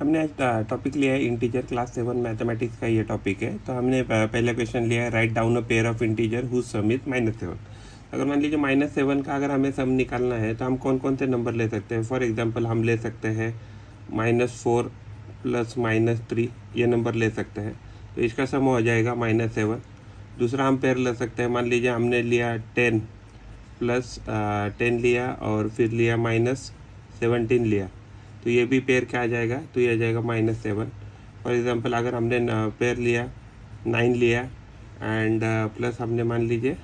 हमने आज टॉपिक लिया है इंटीजर, क्लास 7 मैथमेटिक्स का ये टॉपिक है। तो हमने पहला क्वेश्चन लिया है, write down a pair of integer whose sum is -7। अगर मान लीजिए -7 का अगर हमें सम निकालना है तो हम कौन कौन से नंबर ले सकते हैं। फॉर एग्जांपल हम ले सकते हैं -4 प्लस -3, ये नंबर ले सकते हैं, तो इसका सम हो जाएगा -7। दूसरा हम पेयर ले सकते हैं, मान लीजिए हमने लिया 10 प्लस 10 लिया और फिर लिया -17 लिया, तो ये भी पेयर क्या आ जाएगा, तो ये आ जाएगा -7। फॉर एग्जांपल अगर हमने पेयर लिया 9 लिया एंड प्लस हमने मान लीजिए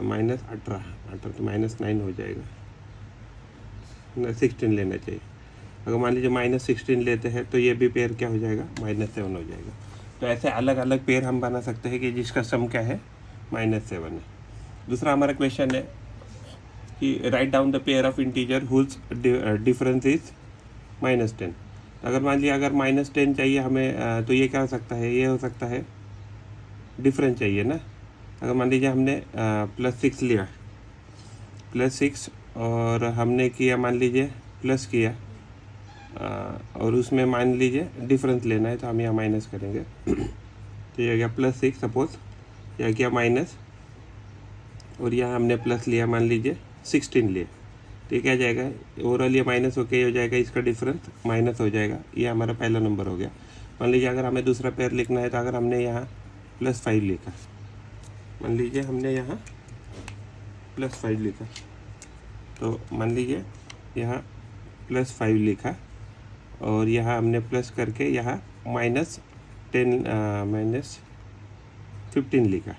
-18 तो -9 हो जाएगा, 16 लेना चाहिए। अगर मान लीजिए -16 लेते हैं तो ये भी पेयर क्या हो जाएगा, -7 हो जाएगा। तो ऐसे अलग अलग पेयर हम बना सकते हैं कि जिसका सम क्या है, -7 है। दूसरा हमारा क्वेश्चन है कि write down the pair of integer whose difference is -10। अगर मान लिया अगर -10 चाहिए हमें, तो ये क्या हो सकता है, ये हो सकता है डिफरेंस चाहिए ना। अगर मान लीजिए हमने +6 लिया, +6 और हमने किया मान लीजिए प्लस किया, और उसमें मान लीजिए डिफरेंस लेना है तो हम यहाँ माइनस करेंगे। तो ये गया +6, सपोज यह किया माइनस, और यहाँ हमने प्लस लिया मान लीजिए 16 लिए, तो ये क्या जाएगा, ओवरऑल ये माइनस होके हो जाएगा, इसका डिफरेंस माइनस हो जाएगा। ये हमारा पहला नंबर हो गया। मान लीजिए अगर हमें दूसरा पेयर लिखना है तो अगर हमने यहाँ +5 लिखा, मान लीजिए हमने यहाँ +5 लिखा, तो मान लीजिए यहाँ +5 लिखा और यहाँ हमने प्लस करके यहाँ -15 लिखा।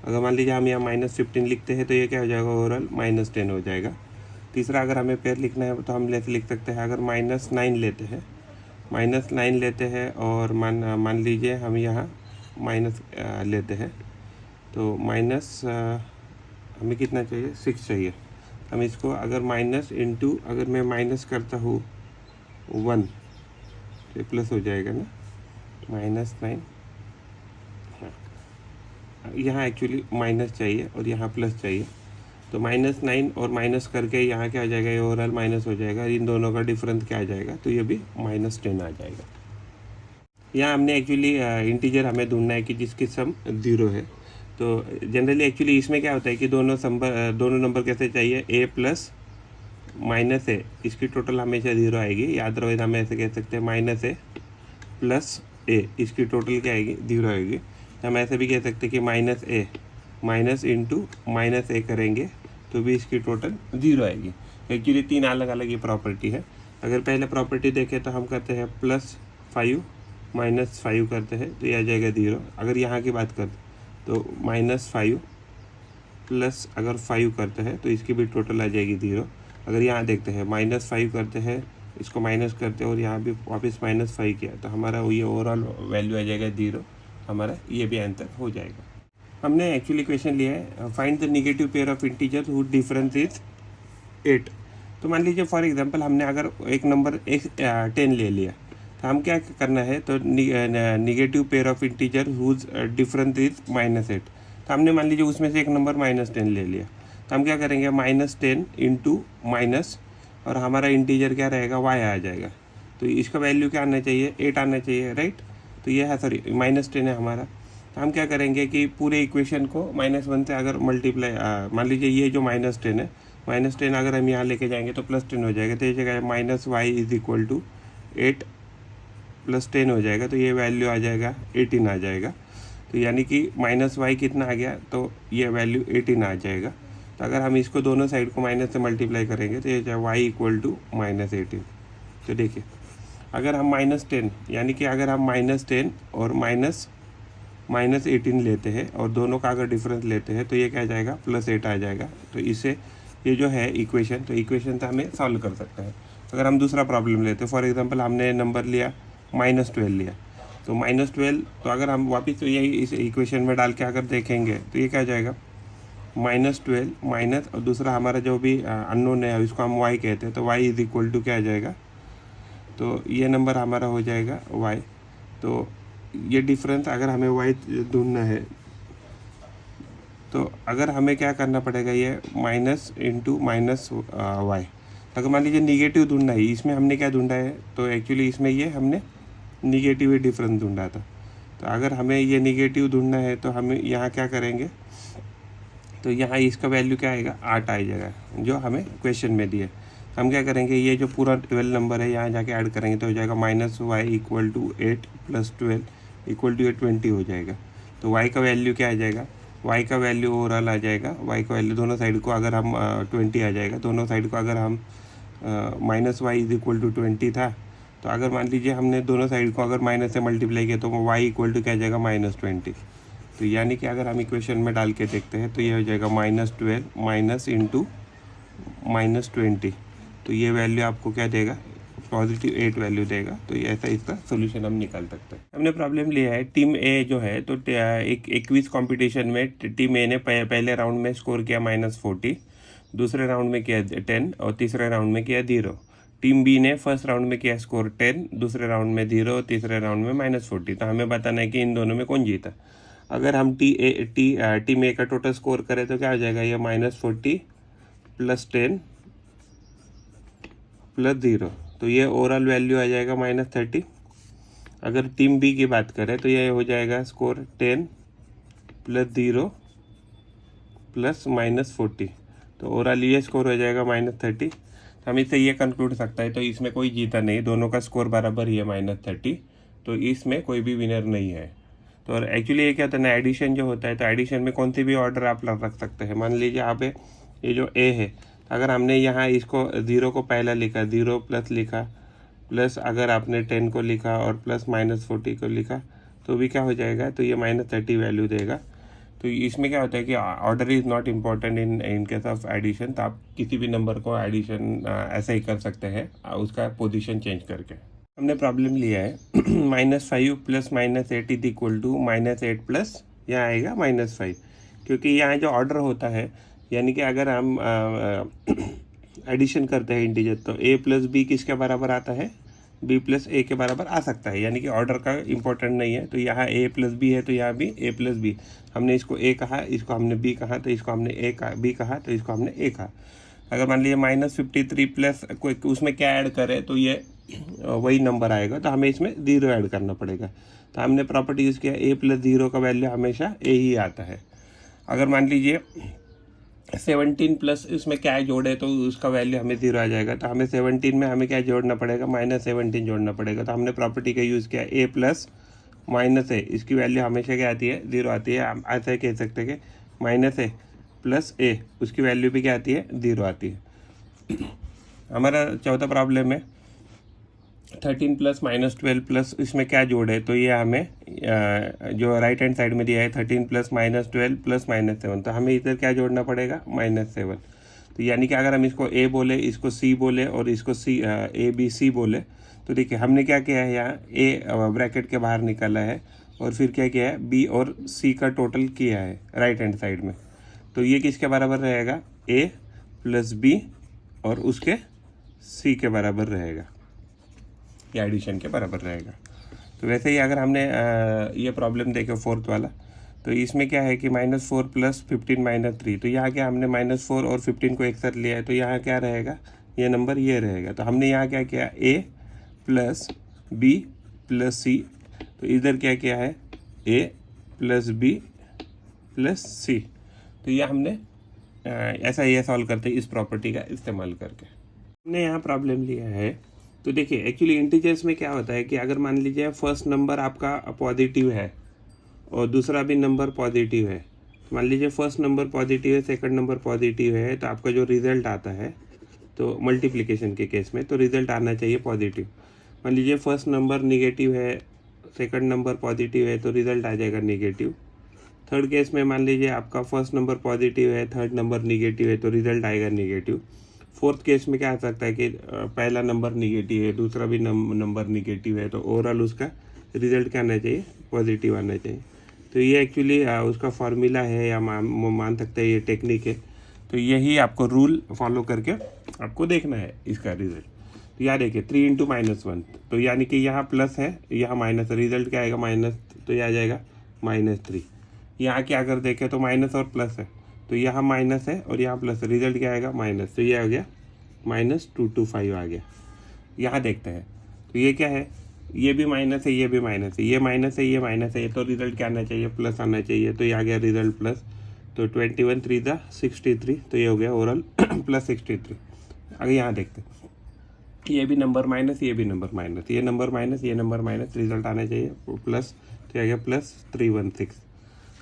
अगर मान लीजिए हम यहाँ -15 लिखते हैं तो ये क्या हो जाएगा, ओवरऑल -10 हो जाएगा। तीसरा अगर हमें पेयर लिखना है तो हम लिख सकते हैं, अगर -9 लेते हैं और मान लीजिए हम यहाँ माइनस लेते हैं, तो माइनस हमें कितना चाहिए, 6 चाहिए। हम इसको अगर माइनस इंटू अगर मैं माइनस करता हूँ 1 तो प्लस हो जाएगा ना, -9। यहाँ एक्चुअली माइनस चाहिए और यहाँ प्लस चाहिए, तो -9 और माइनस करके यहाँ क्या आ जाएगा, ओवरऑल माइनस हो जाएगा। इन दोनों का डिफरेंस क्या आ जाएगा, तो ये भी -10 आ जाएगा। यहाँ हमने एक्चुअली इंटीजर हमें ढूंढना है कि जिसकी सम 0 है। तो जनरली एक्चुअली इसमें क्या होता है कि दोनों नंबर कैसे चाहिए, a प्लस -a, इसकी टोटल हमेशा 0 आएगी। याद रहो, हम ऐसे कह सकते हैं -a प्लस a, इसकी टोटल क्या आएगी, 0 आएगी। हम ऐसे भी कह सकते हैं कि -a माइनस इंटू -a करेंगे तो भी इसकी टोटल 0 आएगी। एक्चुअली 3 अलग अलग ये प्रॉपर्टी है। अगर पहले प्रॉपर्टी देखें तो हम करते हैं +5 -5 करते हैं तो ये आ जाएगा 0। अगर यहाँ की बात करें तो -5 प्लस अगर 5 करते हैं तो इसकी भी टोटल आ जाएगी 0। अगर यहाँ देखते हैं -5 करते हैं, इसको माइनस करते हैं और यहाँ भी वापस -5 किया, तो हमारा ये ओवरऑल वैल्यू आ जाएगा 0। हमारा ये भी आंसर हो जाएगा। हमने एक्चुअली क्वेश्चन लिया है, find the negative pair of integer whose difference is 8। तो मान लीजिए फॉर एग्जांपल हमने अगर एक नंबर 10 ले लिया, तो हम क्या करना है, तो negative pair of integer whose difference is -8। तो हमने मान लीजिए उसमें से एक नंबर -10 ले लिया, तो हम क्या करेंगे, -10 इंटू माइनस, और हमारा इंटीजर क्या रहेगा, y आ जाएगा। तो इसका वैल्यू क्या आना चाहिए, 8 आना चाहिए, राइट। तो ये है, सॉरी -10 है हमारा। तो हम क्या करेंगे कि पूरे इक्वेशन को -1 से अगर मल्टीप्लाई, मान लीजिए ये जो -10 है, -10 अगर हम यहाँ लेके जाएंगे तो +10 हो जाएगा। तो ये जगह -y इज इक्वल टू 8 + 10 हो जाएगा, तो ये वैल्यू आ जाएगा 18 आ जाएगा। तो यानी कि -y कितना आ गया, तो ये वैल्यू 18 आ जाएगा। तो अगर हम इसको दोनों साइड को माइनस से मल्टीप्लाई करेंगे तो ये y इक्वल टू -18। तो देखिए अगर हम -10 यानी कि अगर हम -10 और -18 लेते हैं और दोनों का अगर डिफरेंस लेते हैं तो ये क्या आ जाएगा, +8 आ जाएगा। तो इससे ये जो है इक्वेशन, तो इक्वेशन से हमें सॉल्व कर सकते हैं। अगर हम दूसरा प्रॉब्लम लेते हैं, फॉर एग्जांपल हमने नंबर लिया -12 लिया, तो -12, तो अगर हम वापस तो यही इस इक्वेशन में डाल के अगर देखेंगे तो ये क्या आ जाएगा, -12 माइनस, और दूसरा हमारा जो भी अननोन है इसको हम y कहते हैं, तो y इज इक्वल टू क्या आ जाएगा, तो ये नंबर हमारा हो जाएगा y। तो ये डिफरेंस अगर हमें y ढूंढना है तो अगर हमें क्या करना पड़ेगा, ये माइनस इंटू माइनस y, अगर मान लीजिए निगेटिव ढूंढना है, इसमें हमने क्या ढूंढा है, तो एक्चुअली इसमें ये हमने निगेटिव ही डिफरेंस ढूंढा था। तो अगर हमें ये निगेटिव ढूंढना है तो हमें यहाँ क्या करेंगे, तो यहाँ इसका वैल्यू क्या आएगा, 8 आ जाएगा जो हमें क्वेश्चन में दिया। हम क्या करेंगे, ये जो पूरा 12 नंबर है यहाँ जाके ऐड करेंगे तो हो जाएगा -y equal to 8 + 12 equal to 20 हो जाएगा। तो y का वैल्यू क्या आ जाएगा, y का वैल्यू ओवरऑल आ जाएगा, y का वैल्यू दोनों साइड को अगर हम 20 आ जाएगा, दोनों साइड को अगर हम -y इक्वल टू 20 था, तो अगर मान लीजिए हमने दोनों साइड को अगर माइनस से मल्टीप्लाई किया तो y इक्वल टू क्या आ जाएगा, -20। तो यानी कि अगर हम इक्वेशन में डाल के देखते हैं तो ये हो जाएगा -12 माइनस इंटू -20। तो ये वैल्यू आपको क्या देगा, +8 वैल्यू देगा। तो ये ऐसा इसका सोल्यूशन हम निकाल सकते हैं। हमने प्रॉब्लम लिया है टीम ए जो है, तो एक क्विज कंपटीशन में टीम ए ने पहले राउंड में स्कोर किया -40, दूसरे राउंड में किया 10 और तीसरे राउंड में किया 0। टीम बी ने फर्स्ट राउंड में किया स्कोर 10, दूसरे राउंड में 0, तीसरे राउंड में -40। तो हमें बताना है कि इन दोनों में कौन जीता। अगर हम टीम ए का टोटल स्कोर करें तो क्या हो जाएगा, ये -40 + 10 + 0, तो ये ओवरऑल वैल्यू आ जाएगा -30। अगर टीम बी की बात करें तो ये हो जाएगा स्कोर 10 + 0 + -40, तो ओवरऑल ये स्कोर हो जाएगा -30। हम इससे ये कंक्लूड सकता है तो इसमें कोई जीता नहीं, दोनों का स्कोर बराबर ही है -30, तो इसमें कोई भी विनर नहीं है। तो एक्चुअली ये क्या होता है ना, एडिशन जो होता है, तो एडिशन में कौन सी भी ऑर्डर आप रख सकते हैं। मान लीजिए आप ये जो ए है, अगर हमने यहाँ इसको 0 को पहला लिखा, 0 प्लस लिखा, प्लस अगर आपने 10 को लिखा और प्लस -40 को लिखा, तो भी क्या हो जाएगा, तो ये -30 वैल्यू देगा। तो इसमें क्या होता है कि order is not important in case of addition. तो आप किसी भी नंबर को एडिशन ऐसे ही कर सकते हैं, उसका पोजीशन चेंज करके। हमने प्रॉब्लम लिया है -5 + -8 इज इक्वल टू -8 प्लस, यहाँ आएगा -5, क्योंकि यहाँ जो ऑर्डर होता है, यानी कि अगर हम एडिशन करते हैं इंटीजर, तो a + b किसके बराबर आता है, b + a के बराबर आ सकता है, यानी कि ऑर्डर का इम्पोर्टेंट नहीं है। तो यहाँ a + b है, तो यहाँ भी a + b, हमने इसको a कहा, इसको हमने b कहा, तो इसको हमने b कहा, तो इसको हमने a कहा। अगर मान लीजिए -53 प्लस कोई उसमें क्या ऐड करें तो ये वही नंबर आएगा, तो हमें इसमें 0 ऐड करना पड़ेगा। तो हमने प्रॉपर्टी यूज़ किया, a + 0 का वैल्यू हमेशा a ही आता है। अगर मान लीजिए 17 प्लस इसमें क्या जोड़े तो उसका वैल्यू हमें 0 आ जाएगा। तो हमें 17 में हमें क्या जोड़ना पड़ेगा, -17 जोड़ना पड़ेगा। तो हमने प्रॉपर्टी का यूज़ किया, a + -a, इसकी वैल्यू हमेशा क्या आती है, 0 आती है। हम ऐसा कह सकते हैं कि -a + a, उसकी वैल्यू भी क्या आती है, 0 आती है। हमारा चौथा प्रॉब्लम है 13 + -12 प्लस, इसमें क्या जोड़े, तो ये हमें जो राइट हैंड साइड में दिया है 13 + -12 + -7, तो हमें इधर क्या जोड़ना पड़ेगा, -7। तो यानी कि अगर हम इसको a बोले, इसको c बोले और इसको a b c बोले, तो देखिए हमने क्या किया है, यहाँ a ब्रैकेट के बाहर निकाला है और फिर क्या किया है, b और c का टोटल किया है राइट हैंड साइड में। तो ये किसके बराबर रहेगा, a + b और उसके c के बराबर रहेगा, या एडिशन के बराबर रहेगा। तो वैसे ही अगर हमने ये प्रॉब्लम देखे फोर्थ वाला, तो इसमें क्या है कि -4 + 15 - 3, तो यहाँ क्या हमने -4 और 15 को एक साथ लिया है, तो यहाँ क्या रहेगा, ये नंबर ये रहेगा। तो हमने यहाँ क्या किया, a + b + c, तो इधर क्या किया है, a + b + c। तो ये हमने ऐसा ये सॉल्व करते हैं इस प्रॉपर्टी का इस्तेमाल करके। हमने यहाँ प्रॉब्लम लिया है, तो देखिए एक्चुअली इंटीजर्स में क्या होता है कि अगर मान लीजिए फर्स्ट नंबर आपका पॉजिटिव है और दूसरा भी नंबर पॉजिटिव है, तो मान लीजिए फर्स्ट नंबर पॉजिटिव है, सेकंड नंबर पॉजिटिव है, तो आपका जो रिजल्ट आता है, तो मल्टीप्लिकेशन के केस में तो रिजल्ट आना चाहिए पॉजिटिव। मान लीजिए फर्स्ट नंबर निगेटिव है, सेकंड नंबर पॉजिटिव है, तो रिजल्ट आ जाएगा निगेटिव। थर्ड केस में मान लीजिए आपका फर्स्ट नंबर पॉजिटिव है, थर्ड नंबर निगेटिव है, तो रिजल्ट आएगा निगेटिव। फोर्थ केस में क्या आ सकता है कि पहला नंबर निगेटिव है, दूसरा भी नंबर निगेटिव है, तो ओवरऑल उसका रिजल्ट क्या आना चाहिए, पॉजिटिव आना चाहिए। तो ये एक्चुअली उसका फार्मूला है, या मान सकते हैं ये टेक्निक है। तो यही आपको रूल फॉलो करके आपको देखना है इसका रिजल्ट। तो यहाँ देखिए 3 × -1, तो यानी कि यहाँ प्लस है, यहाँ माइनस है, रिजल्ट क्या आएगा, माइनस, तो यह आ जाएगा -3। यहाँ क्या अगर देखें तो माइनस और प्लस है, तो यहाँ माइनस है और यहाँ प्लस है, रिजल्ट क्या आएगा, माइनस, तो ये आ गया -225 आ गया। यहाँ देखते हैं तो ये क्या है, ये भी माइनस है, ये भी माइनस है, ये माइनस है, ये माइनस है, तो रिजल्ट क्या आना चाहिए, प्लस आना चाहिए। तो ये आ गया रिजल्ट प्लस। तो 21 3 दा 63, तो ये हो गया ओवरऑल प्लस 63। आगे यहाँ देखते हैं, ये भी नंबर माइनस, ये भी नंबर माइनस, ये नंबर माइनस, ये नंबर माइनस, रिजल्ट आना चाहिए प्लस। तो आ गया प्लस 316।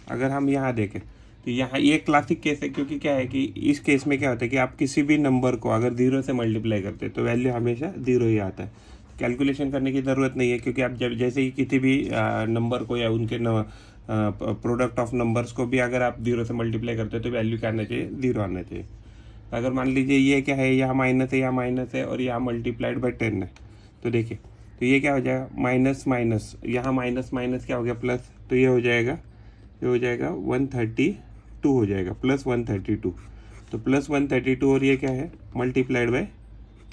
अगर हम यहाँ देखें तो यहाँ ये क्लासिक केस है, क्योंकि क्या है कि इस केस में क्या होता है कि आप किसी भी नंबर को अगर 0 से मल्टीप्लाई करते हैं तो वैल्यू हमेशा 0 ही आता है। कैलकुलेशन करने की ज़रूरत नहीं है, क्योंकि आप जब जैसे ही किसी भी नंबर को या उनके प्रोडक्ट ऑफ नंबर्स को भी अगर आप 0 से मल्टीप्लाई करते हैं तो वैल्यू क्या आना चाहिए, 0 आना चाहिए। अगर मान लीजिए ये क्या है, यहाँ माइनस है, यहाँ माइनस है और यहाँ मल्टीप्लाइड बाई 10 है, तो देखिए तो ये क्या हो जाएगा, माइनस माइनस, यहाँ माइनस माइनस क्या हो गया प्लस, तो ये हो जाएगा 132 हो जाएगा, प्लस 132। तो प्लस 132 और ये क्या है, मल्टीप्लाइड बाई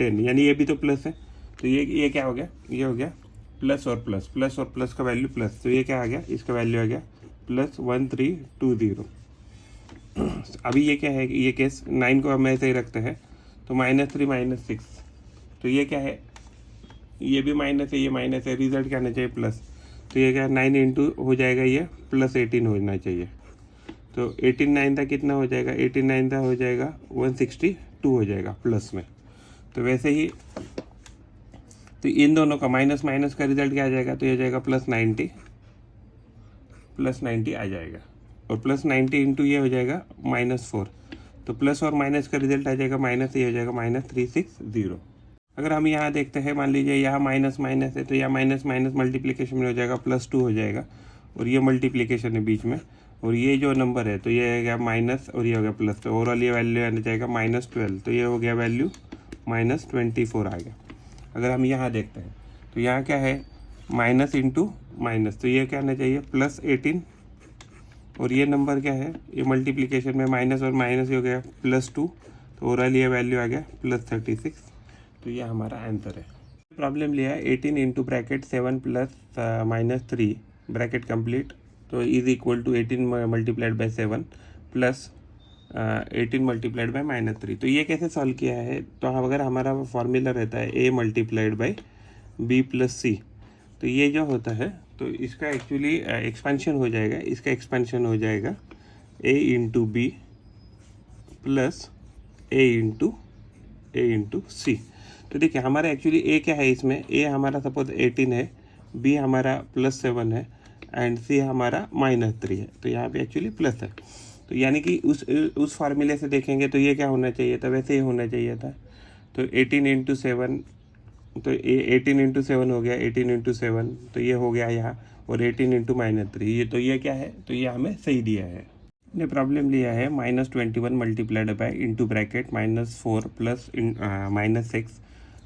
10, यानी ये भी तो प्लस है। तो ये क्या हो गया, ये हो गया प्लस और प्लस, प्लस और प्लस का वैल्यू प्लस, तो ये क्या आ गया, इसका वैल्यू आ गया प्लस 1320। अभी ये क्या है, ये केस 9 को हम ऐसे ही रखते हैं, तो -3 -6, तो ये क्या है, ये भी माइनस है, ये माइनस है, रिजल्ट क्या आना चाहिए प्लस। तो ये क्या 9 इंटू हो जाएगा, ये प्लस 18 होना चाहिए। तो 18 9 था कितना हो जाएगा, 18 9 था हो जाएगा 162 हो जाएगा प्लस में। तो वैसे ही तो इन दोनों का माइनस माइनस का रिजल्ट क्या आ जाएगा, तो ये जाएगा प्लस 90 आ जाएगा, और प्लस 90 इंटू ये हो जाएगा -4। तो प्लस और माइनस का रिजल्ट आ जाएगा माइनस, ये हो जाएगा -360। अगर हम यहाँ देखते हैं, मान लीजिए यहाँ माइनस माइनस है, तो यहाँ माइनस माइनस मल्टीप्लिकेशन में हो जाएगा +2 हो जाएगा, और ये मल्टीप्लिकेशन है बीच में, और ये जो नंबर है तो ये हो गया माइनस और ये हो गया प्लस, तो ओवरऑल ये वैल्यू आना जाएगा -12, तो ये हो गया वैल्यू -24 आ गया। अगर हम यहाँ देखते हैं तो यहाँ क्या है, माइनस इंटू माइनस, तो ये क्या आना चाहिए +18, और ये नंबर क्या है, ये मल्टीप्लिकेशन में माइनस और माइनस हो गया +2, तो ओवरऑल ये वैल्यू आ गया +36। तो ये हमारा आंसर है। प्रॉब्लम लिया है 18 into bracket 7 plus -3 bracket complete, तो is equal to 18 multiplied by 7 plus 18 multiplied by -3। तो ये कैसे सॉल्व किया है, तो अगर हमारा फॉर्मूला रहता है a multiplied by b plus c, तो ये जो होता है तो इसका एक्चुअली एक्सपेंशन हो जाएगा, इसका एक्सपेंशन हो जाएगा a into B plus a into C. तो देखिए हमारा एक्चुअली a क्या है, इसमें a हमारा सपोज 18 है, b हमारा +7 है, एंड c हमारा -3 है, तो यहाँ पे एक्चुअली प्लस है। तो यानी कि उस फार्मूले से देखेंगे तो ये क्या होना चाहिए था, वैसे ही होना चाहिए था। तो 18 इंटू 7, तो 18 इंटू 7 हो गया, 18 इंटू 7 तो ये हो गया यहाँ, और 18 इंटू -3, ये तो ये क्या है, तो ये हमें सही दिया है। ने प्रॉब्लम लिया है -21 multiplied by into bracket -4 plus -6,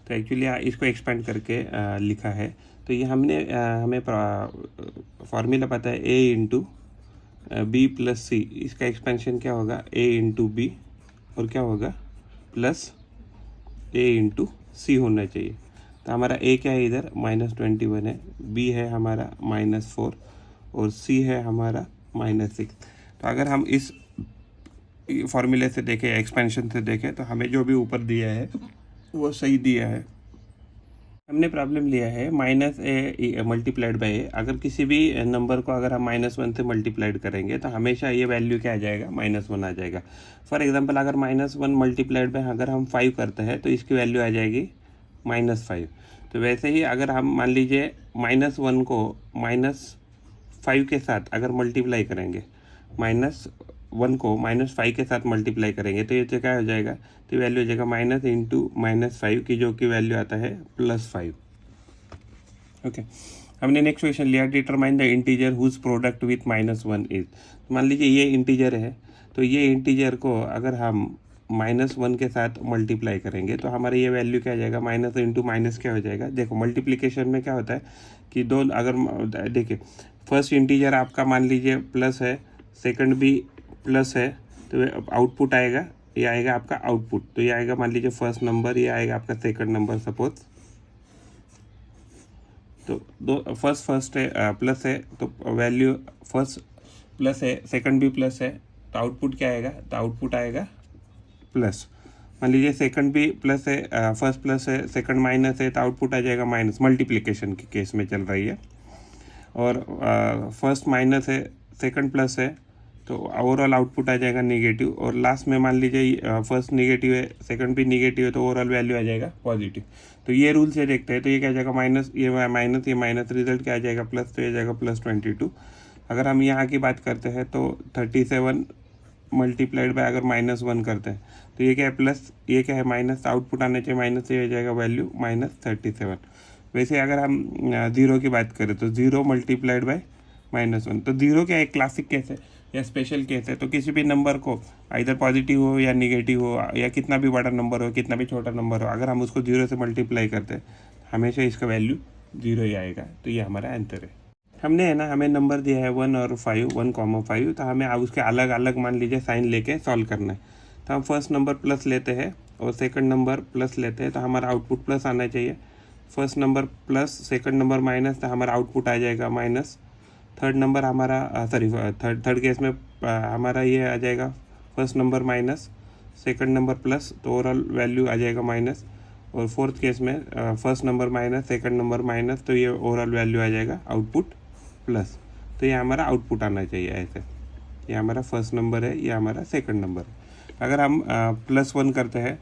तो एक्चुअली इसको एक्सपेंड करके लिखा है। तो ये हमें फार्मूला पता है a इंटू बी प्लस सी, इसका एक्सपेंशन क्या होगा a इंटू बी, और क्या होगा प्लस a इंटू सी होना चाहिए। तो हमारा a क्या है इधर -21 है, b है हमारा -4, और c है हमारा -6। तो अगर हम इस फॉर्मूले से देखें, एक्सपेंशन से देखें, तो हमें जो भी ऊपर दिया है वो सही दिया है। हमने प्रॉब्लम लिया है -a मल्टीप्लाइड बाई a, अगर किसी भी नंबर को अगर हम -1 से मल्टीप्लाइड करेंगे तो हमेशा ये वैल्यू क्या आ जाएगा, -1 आ जाएगा। फॉर एग्जांपल अगर -1 मल्टीप्लाइड बाई अगर हम 5 करते हैं तो इसकी वैल्यू आ जाएगी -5। तो वैसे ही अगर हम मान लीजिए -1 को -5 के साथ अगर मल्टीप्लाई करेंगे, -1 को -5 के साथ मल्टीप्लाई करेंगे, तो ये क्या हो जाएगा, तो वैल्यू हो जाएगा माइनस इंटू -5 की, जो कि वैल्यू आता है +5। ओके, हमने नेक्स्ट क्वेश्चन लिया, determine the integer whose product with -1 is. मान लीजिए ये इंटीजर है, तो ये इंटीजर को अगर हम -1 के साथ मल्टीप्लाई करेंगे तो हमारा ये वैल्यू क्या आ जाएगा, माइनस इंटू माइनस क्या हो जाएगा। देखो मल्टीप्लिकेशन में क्या होता है कि दो, अगर देखिए फर्स्ट इंटीजर आपका मान लीजिए प्लस है, सेकंड भी प्लस है, तो आउटपुट आएगा, ये आएगा आपका आउटपुट। तो ये आएगा मान लीजिए फर्स्ट नंबर, ये आएगा आपका सेकंड नंबर सपोज। तो दो फर्स्ट है प्लस है, तो वैल्यू फर्स्ट प्लस है, सेकंड भी प्लस है, तो आउटपुट क्या आएगा, तो आउटपुट आएगा प्लस। मान लीजिए सेकंड भी प्लस है, फर्स्ट प्लस है, सेकंड माइनस है, तो आउटपुट आ जाएगा माइनस, मल्टीप्लिकेशन के केस में चल रही है। और फर्स्ट माइनस है, सेकंड प्लस है, तो ओवरऑल आउटपुट आ जाएगा नेगेटिव। और लास्ट में मान लीजिए फर्स्ट नेगेटिव है, सेकंड भी नेगेटिव है, तो ओवरऑल वैल्यू आ जाएगा पॉजिटिव। तो ये रूल से देखते हैं, तो ये क्या आ जाएगा माइनस, ये माइनस, रिजल्ट क्या आ जाएगा प्लस, तो ये आ जाएगा +22। अगर हम यहाँ की बात करते हैं तो 37 मल्टीप्लाइड बाय अगर -1 करते हैं तो ये क्या है प्लस, ये क्या है माइनस, आउटपुट आना चाहिए माइनस, ये हो जाएगा वैल्यू -37। वैसे अगर हम 0 की बात करें तो 0 मल्टीप्लाइड बाय -1, तो 0 क्या एक क्लासिक केस है या स्पेशल केस है। तो किसी भी नंबर को इधर पॉजिटिव हो या निगेटिव हो या कितना भी बड़ा नंबर हो कितना भी छोटा नंबर हो, अगर हम उसको 0 से मल्टीप्लाई करते हैं हमेशा इसका वैल्यू 0 ही आएगा। तो ये हमारा आंसर है। हमने है ना, हमें नंबर दिया है 1 और 5, 1,5, तो हमें उसके अलग अलग मान लीजिए साइन लेके सॉल्व करना है। तो हम फर्स्ट नंबर प्लस लेते हैं और सेकंड नंबर प्लस लेते हैं, तो हमारा आउटपुट प्लस आना चाहिए। First number plus, second number minus, तो हमारा आउटपुट आ जाएगा माइनस। थर्ड नंबर हमारा थर्ड केस में हमारा ये आ जाएगा first number minus, second number plus, तो ओवरऑल वैल्यू आ जाएगा माइनस। और फोर्थ केस में first number minus, second number minus, तो ये ओवरऑल वैल्यू आ जाएगा आउटपुट प्लस। तो ये हमारा आउटपुट आना चाहिए ऐसे। ये हमारा फर्स्ट नंबर है, ये हमारा सेकंड नंबर है। अगर हम +1 करते हैं,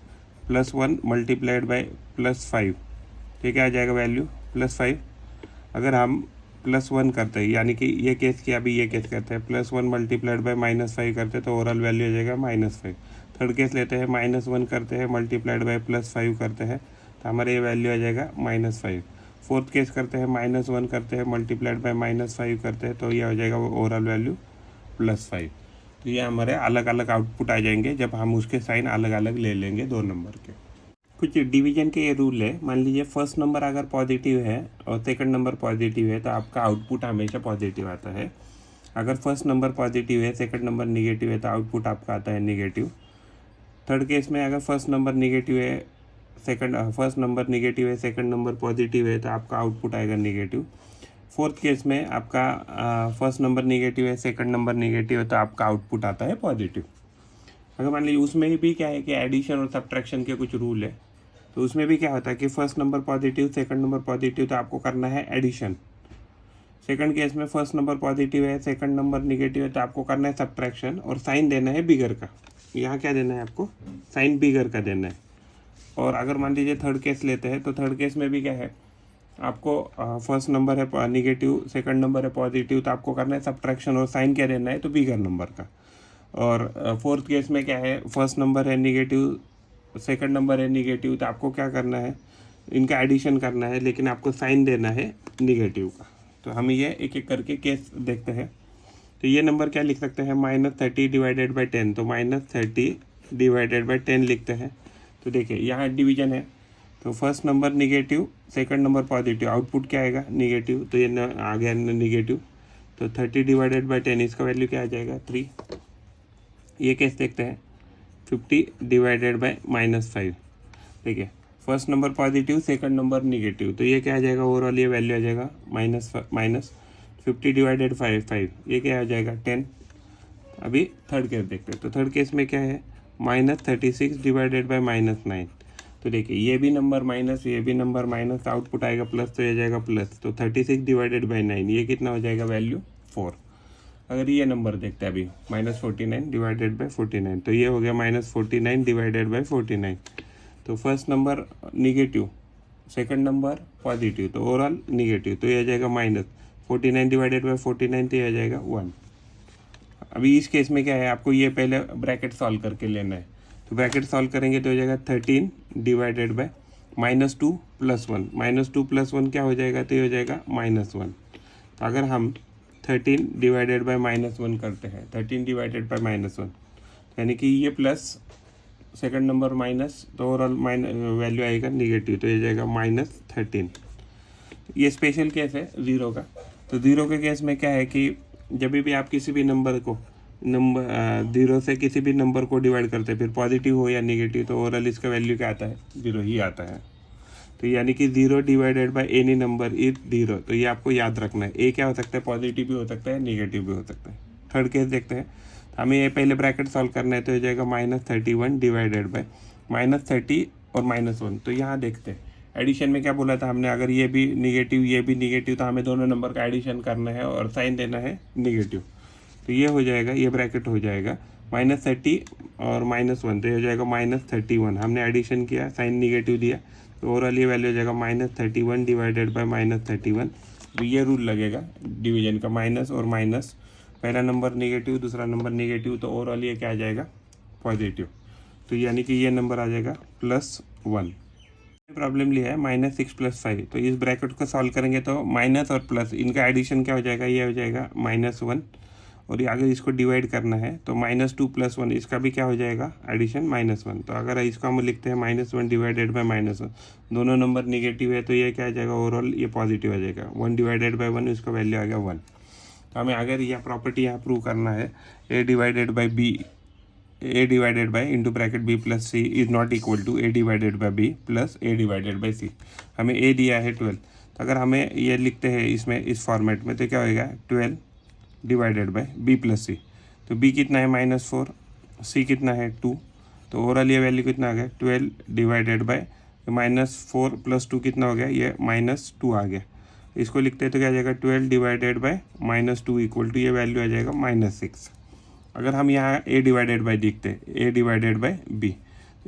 +1 मल्टीप्लाइड बाय +5, तो ये क्या आ जाएगा वैल्यू +5। अगर हम +1 करते हैं, यानी कि ये केस किया, अभी ये केस करते हैं, +1 मल्टीप्लाइड बाय -5 करते हैं तो ओवरऑल वैल्यू आ जाएगा -5। थर्ड केस लेते हैं, -1 करते हैं मल्टीप्लाइड बाय +5 करते हैं तो हमारा ये वैल्यू आ जाएगा -5। फोर्थ केस करते हैं, -1 करते हैं मल्टीप्लाइड बाय -5 करते हैं तो ये हो जाएगा ओवरऑल वैल्यू +5। तो ये हमारे अलग अलग आउटपुट आ जाएंगे जब हम उसके साइन अलग अलग ले लेंगे दो नंबर के। कुछ डिवीजन के ये रूल है, मान लीजिए फर्स्ट नंबर अगर पॉजिटिव है और सेकंड नंबर पॉजिटिव है तो आपका आउटपुट हमेशा पॉजिटिव आता है। अगर फर्स्ट नंबर पॉजिटिव है, सेकंड नंबर निगेटिव है, तो आउटपुट आपका आता है निगेटिव। थर्ड केस में अगर फर्स्ट नंबर निगेटिव है, फर्स्ट नंबर निगेटिव है, सेकंड नंबर पॉजिटिव है, तो आपका आउटपुट आएगा निगेटिव। फोर्थ केस में आपका फर्स्ट नंबर निगेटिव है, सेकंड नंबर निगेटिव है, तो आपका आउटपुट आता है पॉजिटिव। अगर मान लीजिए उसमें भी क्या है कि एडिशन और सब्ट्रैक्शन के कुछ रूल है, तो उसमें भी क्या होता है कि first number positive, second number positive, तो आपको करना है एडिशन। सेकंड केस में फर्स्ट नंबर पॉजिटिव है, सेकंड नंबर निगेटिव है, तो आपको करना है सब्ट्रैक्शन और साइन देना है बिगर का। यहाँ क्या देना है आपको, साइन बिगर का देना है। और अगर मान लीजिए थर्ड केस लेते हैं तो थर्ड केस में भी क्या है, आपको फर्स्ट नंबर है निगेटिव, सेकंड नंबर है पॉजिटिव, तो आपको करना है सब्ट्रैक्शन और साइन क्या देना है, तो बिगर नंबर का। और फोर्थ केस में क्या है, फर्स्ट नंबर है निगेटिव, सेकंड नंबर है निगेटिव, तो आपको क्या करना है, इनका एडिशन करना है लेकिन आपको साइन देना है निगेटिव का। तो हम ये एक एक करके केस देखते हैं। तो ये नंबर क्या लिख सकते हैं, -30 डिवाइडेड बाई 10, तो -30 डिवाइडेड बाई 10 लिखते हैं। तो देखिए यहाँ डिवीजन है, तो first number negative, second number positive, output क्या आएगा निगेटिव, तो ये आ गया निगेटिव। तो 30 डिवाइडेड बाई 10 इसका वैल्यू क्या आ जाएगा 3। ये केस देखते हैं, 50 डिवाइडेड बाई -5। देखिए first number positive, second number negative, तो ये क्या आ जाएगा ओवरऑल, ये वैल्यू आ जाएगा -50 डिवाइडेड 5, ये क्या आ जाएगा 10। अभी थर्ड केस देखते हैं, तो थर्ड केस में क्या है, -36 डिवाइडेड बाई -9। तो देखिए ये भी नंबर माइनस, ये भी नंबर माइनस, आउटपुट आएगा प्लस, तो ये जाएगा प्लस। तो 36 डिवाइडेड बाई 9, ये कितना हो जाएगा वैल्यू 4। अगर ये नंबर देखते हैं अभी -49 डिवाइडेड बाई 49, तो ये हो गया -49 डिवाइडेड बाई 49। तो first number negative, second number positive, तो ओवरऑल निगेटिव, तो ये आ जाएगा -49 डिवाइडेड बाई 49, तो ये आ जाएगा 1। अभी इस केस में क्या है, आपको ये पहले ब्रैकेट सॉल्व करके लेना है। तो ब्रैकेट सॉल्व करेंगे तो हो जाएगा 13 डिवाइडेड बाई -2 + 1, -2 + 1 क्या हो जाएगा, तो ये हो जाएगा -1। तो अगर हम 13 डिवाइडेड बाई -1 करते हैं, 13 डिवाइडेड बाई -1, यानी कि ये प्लस, सेकंड नंबर माइनस, तो ओवरऑल वैल्यू आएगा निगेटिव, तो ये जाएगा -13। ये स्पेशल केस है 0 का। तो 0 के केस में क्या है कि जब भी आप किसी भी नंबर को 0 से किसी भी नंबर को डिवाइड करते हैं, फिर पॉजिटिव हो या निगेटिव, तो ओवरऑल इसका वैल्यू क्या आता है, 0 ही आता है। तो यानी कि 0 divided by any number is 0, तो ये आपको याद रखना है। ए क्या हो सकता है, पॉजिटिव भी हो सकता है, निगेटिव भी हो सकता है। थर्ड केस देखते हैं, हमें ये पहले ब्रैकेट सॉल्व करना है, तो हो जाएगा -31 डिवाइडेड बाय -30 और -1। तो यहाँ देखते हैं एडिशन में क्या बोला था हमने, अगर ये भी निगेटिव तो हमें दोनों नंबर का एडिशन करना है और साइन देना है निगेटिव। तो ये हो जाएगा, ये ब्रैकेट हो जाएगा -30 और -1, तो ये हो जाएगा -31। हमने एडिशन किया, साइन निगेटिव दिया, तो ओवरऑल ये वैल्यू हो जाएगा -31 डिवाइडेड बाय -31। तो ये रूल लगेगा डिवीजन का, माइनस और माइनस, पहला नंबर निगेटिव दूसरा नंबर निगेटिव, तो ओवरऑल ये क्या आ जाएगा पॉजिटिव। तो यानी कि ये नंबर आ जाएगा +1। प्रॉब्लम लिया है -6 + 5, तो इस ब्रैकेट को सॉल्व करेंगे तो माइनस और प्लस इनका एडिशन क्या हो जाएगा, ये हो जाएगा -1। और ये अगर इसको डिवाइड करना है तो -2 + 1 इसका भी क्या हो जाएगा एडिशन -1। तो अगर इसको हम लिखते हैं -1 डिवाइडेड बाय -1, दोनों नंबर निगेटिव है तो ये क्या आ जाएगा ओवरऑल ये पॉजिटिव आ जाएगा। 1 डिवाइडेड बाय 1 इसका वैल्यू आ गया 1। तो हमें अगर यह प्रॉपर्टी यहाँ प्रूव करना है a divided by into bracket b + c is not equal to a divided by b plus a divided by c। हमें a दिया है 12, तो अगर हमें ये लिखते हैं इसमें इस फॉर्मेट में तो क्या होएगा 12 डिवाइडेड बाई b + c। तो b कितना है -4, c कितना है 2, तो ओवरऑल ये वैल्यू कितना आ गया 12 डिवाइडेड बाई -4 + 2 कितना हो गया, ये -2 आ गया। इसको लिखते हैं तो क्या आ जाएगा 12 डिवाइडेड बाई -2 इक्वल टू ये वैल्यू आ जाएगा -6। अगर हम यहाँ a डिवाइडेड बाई देखते हैं a divided by b,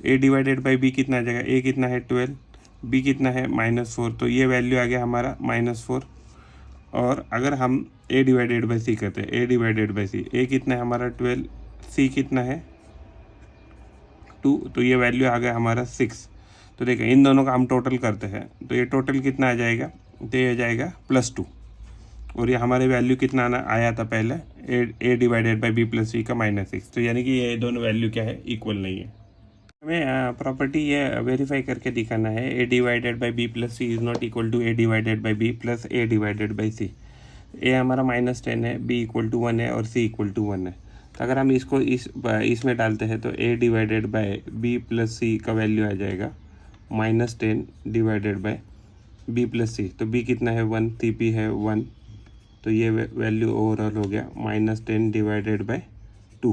a divided by b कितना आ जाएगा, a कितना है 12, b कितना है -4, तो ये वैल्यू आ गया हमारा -4। और अगर हम a डिवाइडेड बाई c करते हैं a divided by c, a कितना है हमारा 12, c कितना है 2, तो ये वैल्यू आ गया हमारा 6। तो देखिए इन दोनों का हम टोटल करते हैं तो ये टोटल कितना आ जाएगा, तो ये आ जाएगा +2। और ये हमारे वैल्यू कितना आया था पहले a divided by b + c का -6। तो यानी कि ये दोनों वैल्यू क्या है इक्वल नहीं है। हमें प्रॉपर्टी ये वेरीफाई करके दिखाना है a divided by b + c is not equal to a divided by b plus a divided by c। a हमारा -10 है, b = 1 है और c = 1 है। तो अगर हम इसको इसमें डालते हैं तो a divided by b + c का वैल्यू आ जाएगा -10 डिवाइडेड बाई b + c। तो b कितना है 1, cp है 1, तो ये वैल्यू ओवरऑल हो गया -10 डिवाइडेड बाई 2।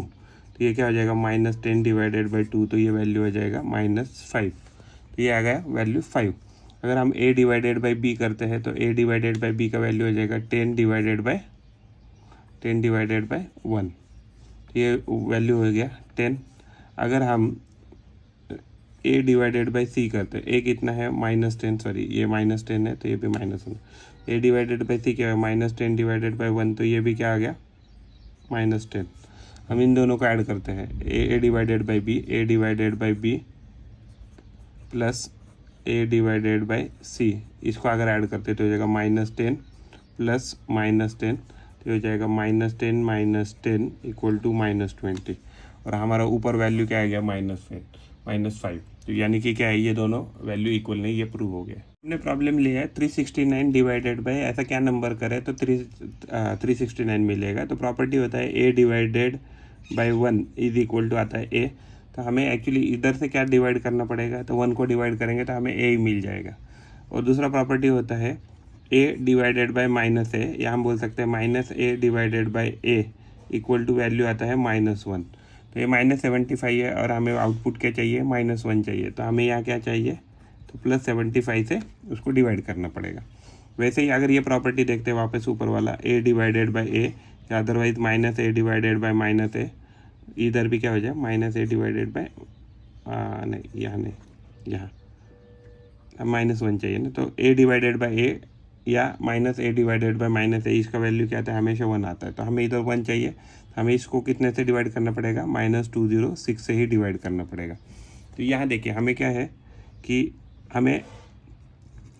तो ये क्या हो जाएगा -10 डिवाइडेड बाई 2, तो ये वैल्यू हो जाएगा -5। तो ये आ गया वैल्यू 5। अगर हम a डिवाइडेड बाई b करते हैं तो a डिवाइडेड बाई b का वैल्यू हो जाएगा 10 डिवाइडेड बाई 1। तो ये वैल्यू हो गया 10। अगर हम a डिवाइडेड बाई c करते हैं, a कितना है -10, सॉरी ये -10 है तो ये भी -1। a डिवाइडेड बाई c क्या है -10 डिवाइडेड बाई 1, तो ये भी क्या आ गया -10। हम इन दोनों को ऐड करते हैं a divided by b plus a divided by c, इसको अगर ऐड करते तो हो जाएगा -10 प्लस -10, तो हो जाएगा -10 इक्वल टू -20। और हमारा ऊपर वैल्यू क्या आ गया -5। तो यानी कि क्या है ये दोनों वैल्यू इक्वल नहीं, ये प्रूव हो गया। हमने प्रॉब्लम लिया है 369 डिवाइडेड बाई ऐसा क्या नंबर करे तो 369 मिलेगा। तो प्रॉपर्टी होता है a divided by 1 is equal to आता है a। तो हमें एक्चुअली इधर से क्या डिवाइड करना पड़ेगा, तो 1 को डिवाइड करेंगे तो हमें a ही मिल जाएगा। और दूसरा प्रॉपर्टी होता है a डिवाइडेड बाई -a, या हम बोल सकते हैं -a divided by a equal to value आता है -1। तो ये -75 है और हमें आउटपुट क्या चाहिए -1 चाहिए। तो हमें यहाँ क्या चाहिए, तो +75 से उसको डिवाइड करना पड़ेगा। वैसे ही अगर ये प्रॉपर्टी देखते हैं वापस ऊपर वाला a डिवाइडेड बाई a, या otherwise -a divided by -a, इधर भी क्या हो जाए -a डिवाइडेड बाई नहीं, यहाँ नहीं, यहाँ -1 चाहिए ना। तो a डिवाइडेड बाई a या -a डिवाइडेड बाई -a, इसका वैल्यू क्या आता है हमेशा 1 आता है। तो हमें इधर 1 चाहिए, हमें इसको कितने से डिवाइड करना पड़ेगा -206 से ही डिवाइड करना पड़ेगा। तो यहाँ देखिए हमें क्या है कि हमें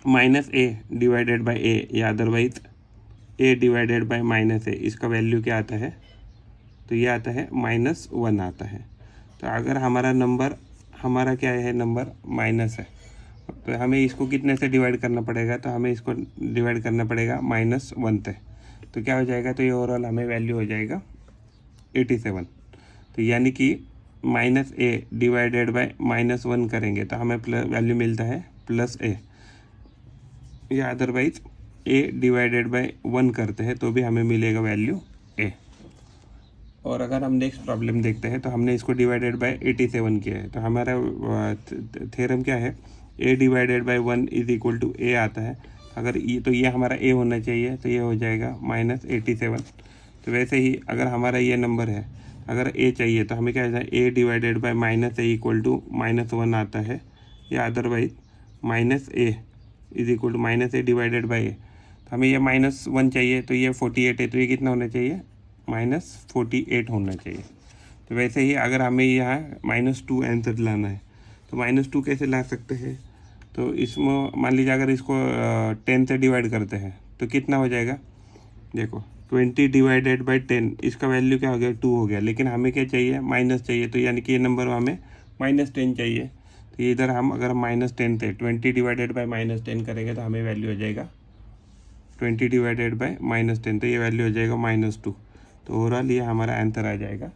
-a डिवाइडेड बाई a या otherwise a divided by -a, इसका वैल्यू क्या आता है, तो ये आता है -1 आता है। तो अगर हमारा नंबर हमारा क्या है नंबर माइनस है, तो हमें इसको कितने से डिवाइड करना पड़ेगा, तो हमें इसको डिवाइड करना पड़ेगा -1 से। तो क्या हो जाएगा, तो ये ओवरऑल हमें वैल्यू हो जाएगा 87। तो यानी कि -a डिवाइडेड बाई -1 करेंगे तो हमें वैल्यू मिलता है +a, या अदरवाइज a डिवाइडेड बाई 1 करते हैं तो भी हमें मिलेगा वैल्यू a। और अगर हम नेक्स्ट प्रॉब्लम देखते हैं तो हमने इसको डिवाइडेड बाय 87 किया है। तो हमारा थ्योरम क्या है, a divided by 1 is equal to a आता है। अगर ये हमारा a होना चाहिए, तो ये हो जाएगा -87। तो वैसे ही अगर हमारा ये नंबर है, अगर a चाहिए तो हमें क्या है, a divided by -a equal to -1 आता है, या otherwise -a is equal to -a divided by a। तो हमें ये -1 चाहिए, तो ये 48 है, तो ये कितना होना चाहिए, -48 होना चाहिए। तो वैसे ही अगर हमें यहाँ -2 आंसर लाना है, तो -2 कैसे ला सकते हैं, तो इसमें मान लीजिए अगर इसको 10 से डिवाइड करते हैं तो कितना हो जाएगा, देखो 20 डिवाइडेड बाई 10, इसका वैल्यू क्या हो गया, 2 हो गया। लेकिन हमें क्या चाहिए, माइनस चाहिए, तो यानी कि ये नंबर हमें -10 चाहिए। तो इधर हम अगर -10 थे, 20 डिवाइडेड बाई -10 करेंगे तो हमें वैल्यू हो जाएगा 20 डिवाइडेड बाई -10, तो ये वैल्यू हो जाएगा -2। तो ओवरऑल ये हमारा आंसर आ जाएगा